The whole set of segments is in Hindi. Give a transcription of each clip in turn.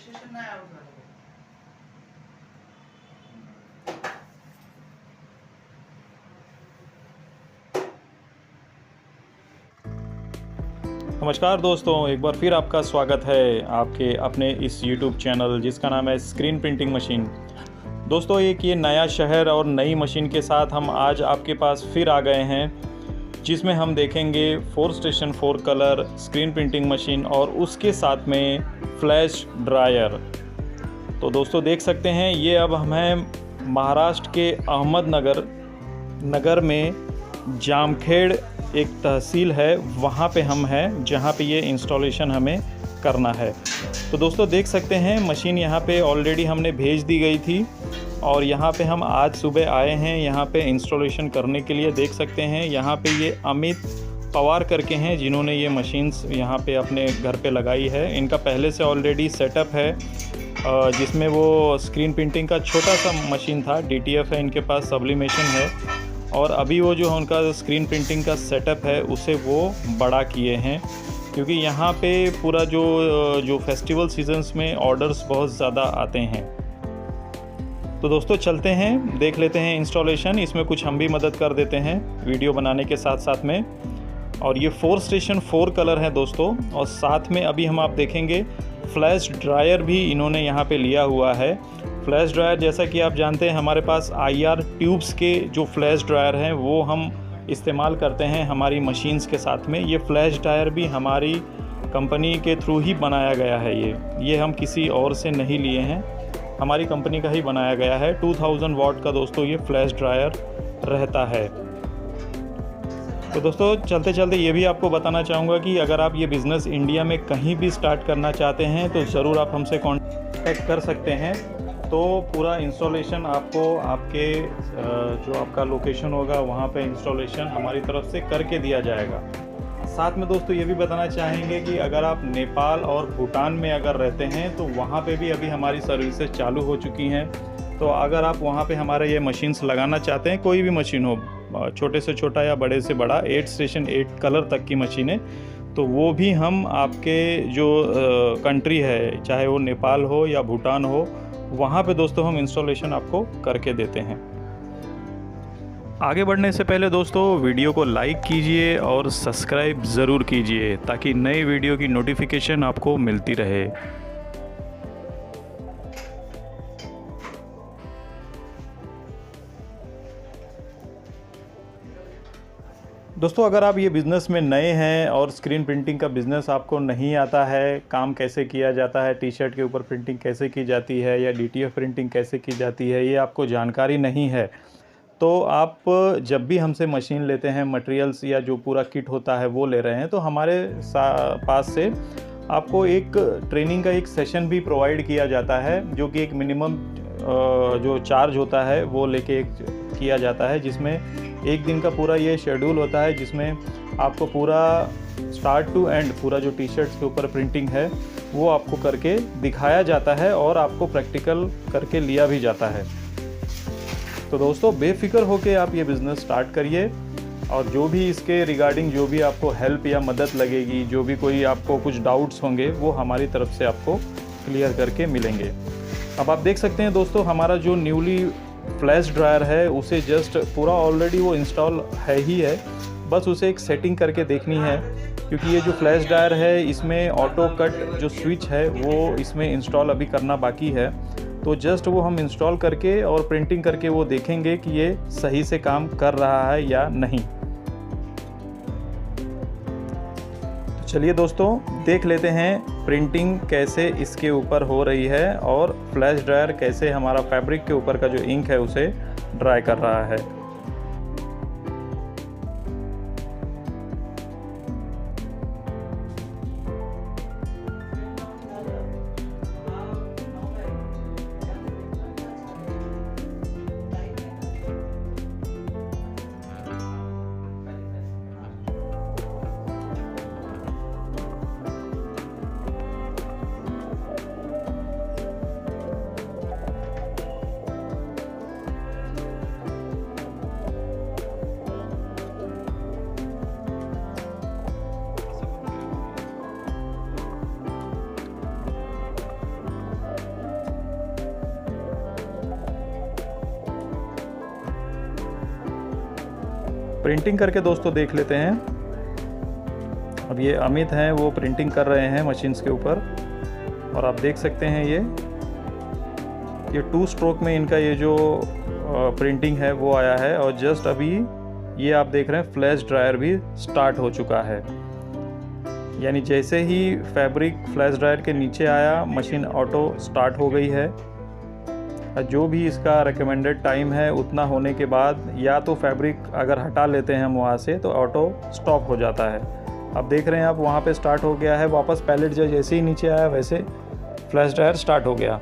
नमस्कार दोस्तों, एक बार फिर आपका स्वागत है आपके अपने इस YouTube चैनल जिसका नाम है स्क्रीन प्रिंटिंग मशीन। दोस्तों, एक ये नया शहर और नई मशीन के साथ हम आज आपके पास फिर आ गए हैं, जिसमें हम देखेंगे 4 station 4 colour screen printing machine और उसके साथ में फ्लैश ड्रायर। तो दोस्तों देख सकते हैं, ये अब हम हैं महाराष्ट्र के अहमदनगर नगर में जामखेड़ एक तहसील है, वहाँ पे हम हैं जहाँ पे ये इंस्टॉलेशन हमें करना है। तो दोस्तों देख सकते हैं, मशीन यहाँ पे ऑलरेडी हमने भेज दी गई थी और यहाँ पे हम आज सुबह आए हैं यहाँ पे इंस्टॉलेशन करने के लिए। देख सकते हैं यहाँ पे ये अमित पवार करके हैं जिन्होंने ये मशीन्स यहाँ पे अपने घर पे लगाई है। इनका पहले से ऑलरेडी सेटअप है जिसमें वो स्क्रीन प्रिंटिंग का छोटा सा मशीन था, DTF है इनके पास, सब्लिमेशन है, और अभी वो जो उनका स्क्रीन प्रिंटिंग का सेटअप है उसे वो बड़ा किए हैं, क्योंकि यहाँ पे पूरा जो फेस्टिवल सीजन्स में ऑर्डर्स बहुत ज़्यादा आते हैं। तो दोस्तों चलते हैं, देख लेते हैं इंस्टॉलेशन। इसमें कुछ हम भी मदद कर देते हैं वीडियो बनाने के साथ साथ में। और ये 4 स्टेशन 4 कलर है दोस्तों, और साथ में अभी हम आप देखेंगे फ्लैश ड्रायर भी इन्होंने यहाँ पे लिया हुआ है। फ्लैश ड्रायर जैसा कि आप जानते हैं, हमारे पास IR ट्यूब्स के जो फ्लैश ड्रायर हैं वो हम इस्तेमाल करते हैं हमारी मशीन्स के साथ में। ये फ्लैश ड्रायर भी हमारी कंपनी के थ्रू ही बनाया गया है। ये हम किसी और से नहीं लिए हैं, हमारी कंपनी का ही बनाया गया है। 2000 वाट का दोस्तों ये फ्लैश ड्रायर रहता है। तो दोस्तों चलते चलते ये भी आपको बताना चाहूँगा कि अगर आप ये बिज़नेस इंडिया में कहीं भी स्टार्ट करना चाहते हैं तो ज़रूर आप हमसे कॉन्टैक्ट कर सकते हैं। तो पूरा इंस्टॉलेशन आपको आपके जो आपका लोकेशन होगा वहाँ पे इंस्टॉलेशन हमारी तरफ से करके दिया जाएगा। साथ में दोस्तों ये भी बताना चाहेंगे कि अगर आप नेपाल और भूटान में अगर रहते हैं तो वहाँ पे भी अभी हमारी सर्विसेज चालू हो चुकी हैं। तो अगर आप वहाँ पे हमारे ये मशीन्स लगाना चाहते हैं, कोई भी मशीन हो, छोटे से छोटा या बड़े से बड़ा, 8 स्टेशन 8 कलर तक की मशीनें, तो वो भी हम आपके जो कंट्री है, चाहे वो नेपाल हो या भूटान हो, वहाँ पे दोस्तों हम इंस्टॉलेशन आपको करके देते हैं। आगे बढ़ने से पहले दोस्तों वीडियो को लाइक कीजिए और सब्सक्राइब ज़रूर कीजिए ताकि नई वीडियो की नोटिफिकेशन आपको मिलती रहे। दोस्तों अगर आप ये बिज़नेस में नए हैं और स्क्रीन प्रिंटिंग का बिज़नेस आपको नहीं आता है, काम कैसे किया जाता है, टी-शर्ट के ऊपर प्रिंटिंग कैसे की जाती है या DTF प्रिंटिंग कैसे की जाती है, ये आपको जानकारी नहीं है, तो आप जब भी हमसे मशीन लेते हैं, मटेरियल्स या जो पूरा किट होता है वो ले रहे हैं, तो हमारे पास से आपको एक ट्रेनिंग का एक सेशन भी प्रोवाइड किया जाता है, जो कि एक मिनिमम जो चार्ज होता है वो लेके किया जाता है, जिसमें एक दिन का पूरा ये शेड्यूल होता है, जिसमें आपको पूरा स्टार्ट टू एंड पूरा जो टी-शर्ट्स के ऊपर प्रिंटिंग है वो आपको करके दिखाया जाता है और आपको प्रैक्टिकल करके लिया भी जाता है। तो दोस्तों बेफिक्र होके आप ये बिज़नेस स्टार्ट करिए, और जो भी इसके रिगार्डिंग जो भी आपको हेल्प या मदद लगेगी, जो भी कोई आपको कुछ डाउट्स होंगे, वो हमारी तरफ से आपको क्लियर करके मिलेंगे। अब आप देख सकते हैं दोस्तों, हमारा जो न्यूली फ्लैश ड्रायर है उसे जस्ट पूरा ऑलरेडी वो इंस्टॉल है ही है, बस उसे एक सेटिंग करके देखनी है, क्योंकि ये जो फ्लैश ड्रायर है इसमें ऑटो कट जो स्विच है वो इसमें इंस्टॉल अभी करना बाकी है। तो जस्ट वो हम इंस्टॉल करके और प्रिंटिंग करके वो देखेंगे कि ये सही से काम कर रहा है या नहीं। तो चलिए दोस्तों देख लेते हैं प्रिंटिंग कैसे इसके ऊपर हो रही है और फ्लैश ड्रायर कैसे हमारा फैब्रिक के ऊपर का जो इंक है उसे ड्राई कर रहा है। प्रिंटिंग करके दोस्तों देख लेते हैं। अब ये अमित हैं, वो प्रिंटिंग कर रहे हैं मशीन्स के ऊपर, और आप देख सकते हैं ये 2 स्ट्रोक में इनका ये जो प्रिंटिंग है वो आया है। और जस्ट अभी ये आप देख रहे हैं फ्लैश ड्रायर भी स्टार्ट हो चुका है, यानी जैसे ही फैब्रिक फ्लैश ड्रायर के नीचे आया मशीन ऑटो स्टार्ट हो गई है। जो भी इसका रिकमेंडेड टाइम है उतना होने के बाद या तो फैब्रिक अगर हटा लेते हैं हम वहाँ से तो ऑटो स्टॉप हो जाता है। अब देख रहे हैं आप वहाँ पे स्टार्ट हो गया है, वापस पैलेट जो जैसे ही नीचे आया वैसे फ्लैश ड्रायर स्टार्ट हो गया।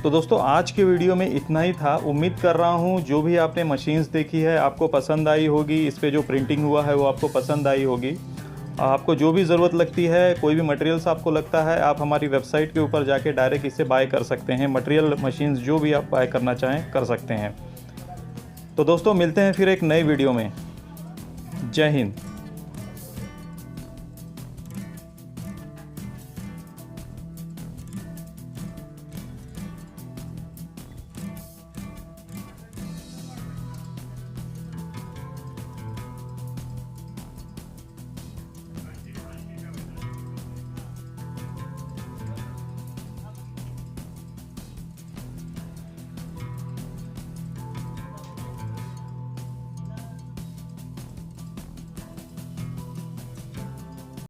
तो दोस्तों आज के वीडियो में इतना ही था। उम्मीद कर रहा हूँ जो भी आपने मशीन्स देखी है आपको पसंद आई होगी, इस पे जो प्रिंटिंग हुआ है वो आपको पसंद आई होगी। आपको जो भी ज़रूरत लगती है, कोई भी मटेरियल्स आपको लगता है, आप हमारी वेबसाइट के ऊपर जाके डायरेक्ट इसे बाय कर सकते हैं। मटेरियल मशीन्स जो भी आप बाय करना चाहें कर सकते हैं। तो दोस्तों मिलते हैं फिर एक नए वीडियो में। जय हिंद।